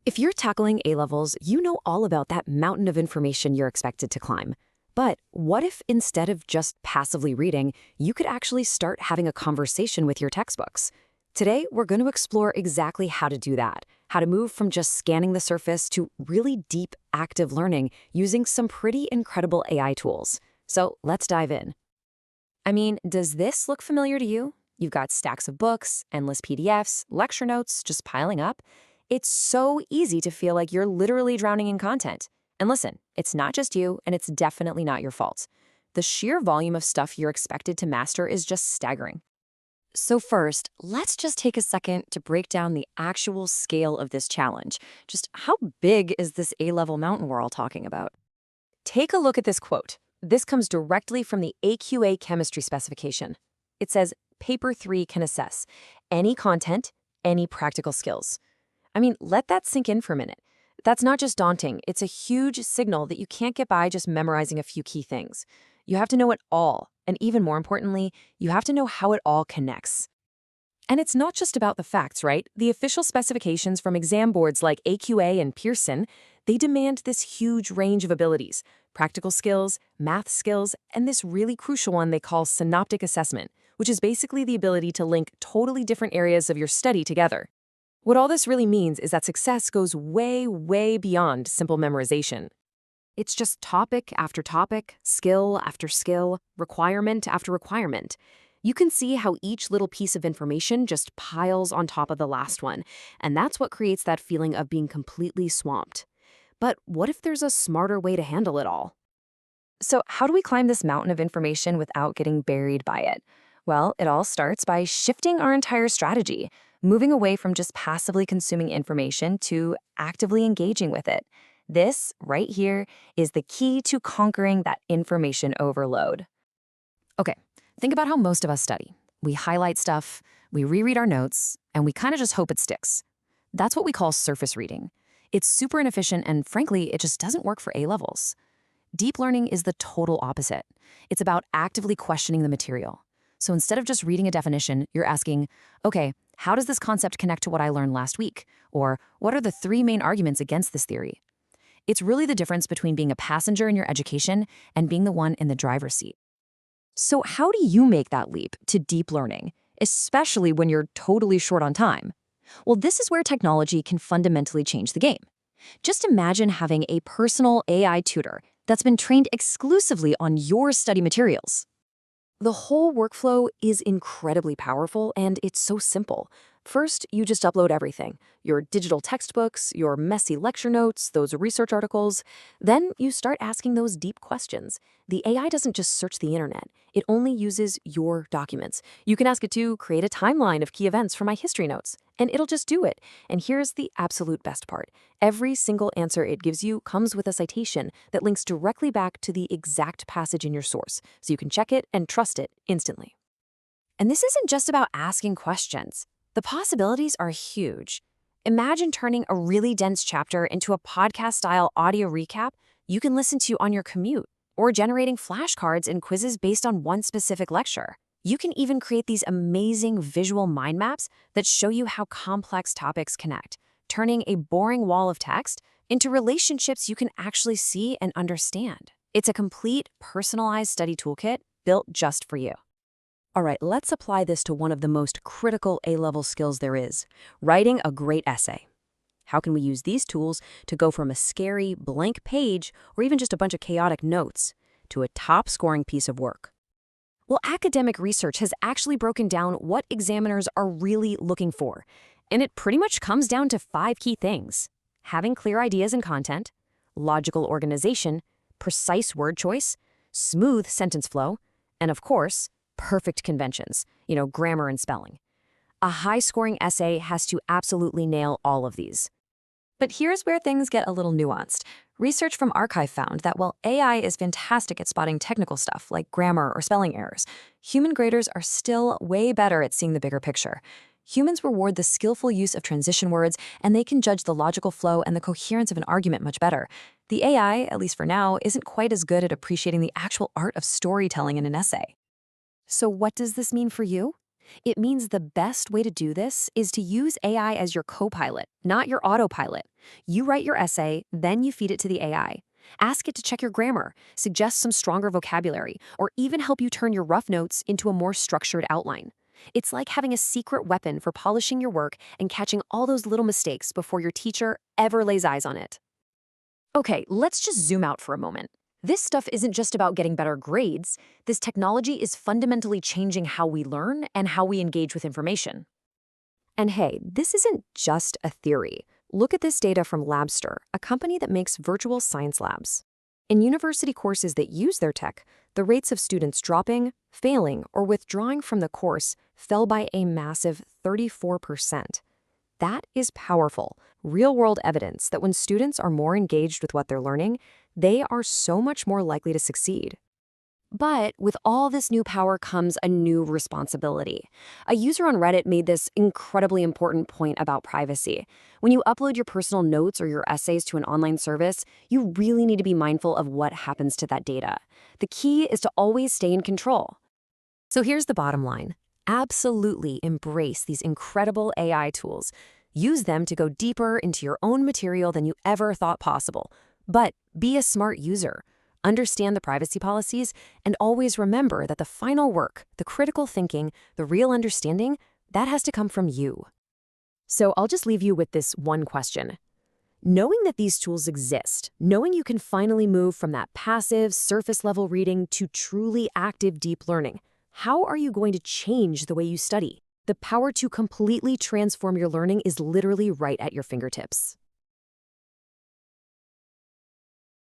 If you're tackling A-levels, you know all about that mountain of information you're expected to climb. But what if instead of just passively reading, you could actually start having a conversation with your textbooks? Today, we're going to explore exactly how to do that, how to move from just scanning the surface to really deep, active learning using some pretty incredible AI tools. So let's dive in. I mean, does this look familiar to you? You've got stacks of books, endless PDFs, lecture notes just piling up. It's so easy to feel like you're literally drowning in content. And listen, it's not just you, and it's definitely not your fault. The sheer volume of stuff you're expected to master is just staggering. So first, let's just take a second to break down the actual scale of this challenge. Just how big is this A-level mountain we're all talking about? Take a look at this quote. This comes directly from the AQA chemistry specification. It says, Paper 3 can assess any content, any practical skills. I mean, let that sink in for a minute. That's not just daunting, it's a huge signal that you can't get by just memorizing a few key things. You have to know it all, and even more importantly, you have to know how it all connects. And it's not just about the facts, right? The official specifications from exam boards like AQA and Pearson, they demand this huge range of abilities, practical skills, math skills, and this really crucial one they call synoptic assessment, which is basically the ability to link totally different areas of your study together. What all this really means is that success goes way, way beyond simple memorization. It's just topic after topic, skill after skill, requirement after requirement. You can see how each little piece of information just piles on top of the last one, and that's what creates that feeling of being completely swamped. But what if there's a smarter way to handle it all? So how do we climb this mountain of information without getting buried by it? Well, it all starts by shifting our entire strategy, moving away from just passively consuming information to actively engaging with it. This, right here, is the key to conquering that information overload. Okay, think about how most of us study. We highlight stuff, we reread our notes, and we kind of just hope it sticks. That's what we call surface reading. It's super inefficient, and frankly, it just doesn't work for A-levels. Deep learning is the total opposite. It's about actively questioning the material. So instead of just reading a definition, you're asking, okay, how does this concept connect to what I learned last week? Or what are the 3 main arguments against this theory? It's really the difference between being a passenger in your education and being the one in the driver's seat. So how do you make that leap to deep learning, especially when you're totally short on time? Well, this is where technology can fundamentally change the game. Just imagine having a personal AI tutor that's been trained exclusively on your study materials. The whole workflow is incredibly powerful, and it's so simple. First, you just upload everything, your digital textbooks, your messy lecture notes, those research articles. Then you start asking those deep questions. The AI doesn't just search the internet. It only uses your documents. You can ask it to create a timeline of key events from my history notes, and it'll just do it. And here's the absolute best part. Every single answer it gives you comes with a citation that links directly back to the exact passage in your source, so you can check it and trust it instantly. And this isn't just about asking questions. The possibilities are huge. Imagine turning a really dense chapter into a podcast-style audio recap you can listen to on your commute, or generating flashcards and quizzes based on one specific lecture. You can even create these amazing visual mind maps that show you how complex topics connect, turning a boring wall of text into relationships you can actually see and understand. It's a complete, personalized study toolkit built just for you. All right, let's apply this to one of the most critical A-level skills there is, writing a great essay. How can we use these tools to go from a scary, blank page, or even just a bunch of chaotic notes, to a top-scoring piece of work? Well, academic research has actually broken down what examiners are really looking for, and it pretty much comes down to 5 key things: having clear ideas and content, logical organization, precise word choice, smooth sentence flow, and of course, perfect conventions, grammar and spelling. A high-scoring essay has to absolutely nail all of these. But here's where things get a little nuanced. Research from Archive found that while AI is fantastic at spotting technical stuff like grammar or spelling errors, human graders are still way better at seeing the bigger picture. Humans reward the skillful use of transition words, and they can judge the logical flow and the coherence of an argument much better. The AI, at least for now, isn't quite as good at appreciating the actual art of storytelling in an essay. So what does this mean for you? It means the best way to do this is to use AI as your co-pilot, not your autopilot. You write your essay, then you feed it to the AI. Ask it to check your grammar, suggest some stronger vocabulary, or even help you turn your rough notes into a more structured outline. It's like having a secret weapon for polishing your work and catching all those little mistakes before your teacher ever lays eyes on it. Okay, let's just zoom out for a moment. This stuff isn't just about getting better grades. This technology is fundamentally changing how we learn and how we engage with information. And hey, this isn't just a theory. Look at this data from Labster, a company that makes virtual science labs. In university courses that use their tech, the rates of students dropping, failing, or withdrawing from the course fell by a massive 34%. That is powerful, real-world evidence that when students are more engaged with what they're learning, they are so much more likely to succeed. But with all this new power comes a new responsibility. A user on Reddit made this incredibly important point about privacy. When you upload your personal notes or your essays to an online service, you really need to be mindful of what happens to that data. The key is to always stay in control. So here's the bottom line. Absolutely embrace these incredible AI tools. Use them to go deeper into your own material than you ever thought possible. But be a smart user. Understand the privacy policies, and always remember that the final work, the critical thinking, the real understanding, that has to come from you. So I'll just leave you with this one question. Knowing that these tools exist, knowing you can finally move from that passive, surface-level reading to truly active, deep learning, how are you going to change the way you study? The power to completely transform your learning is literally right at your fingertips.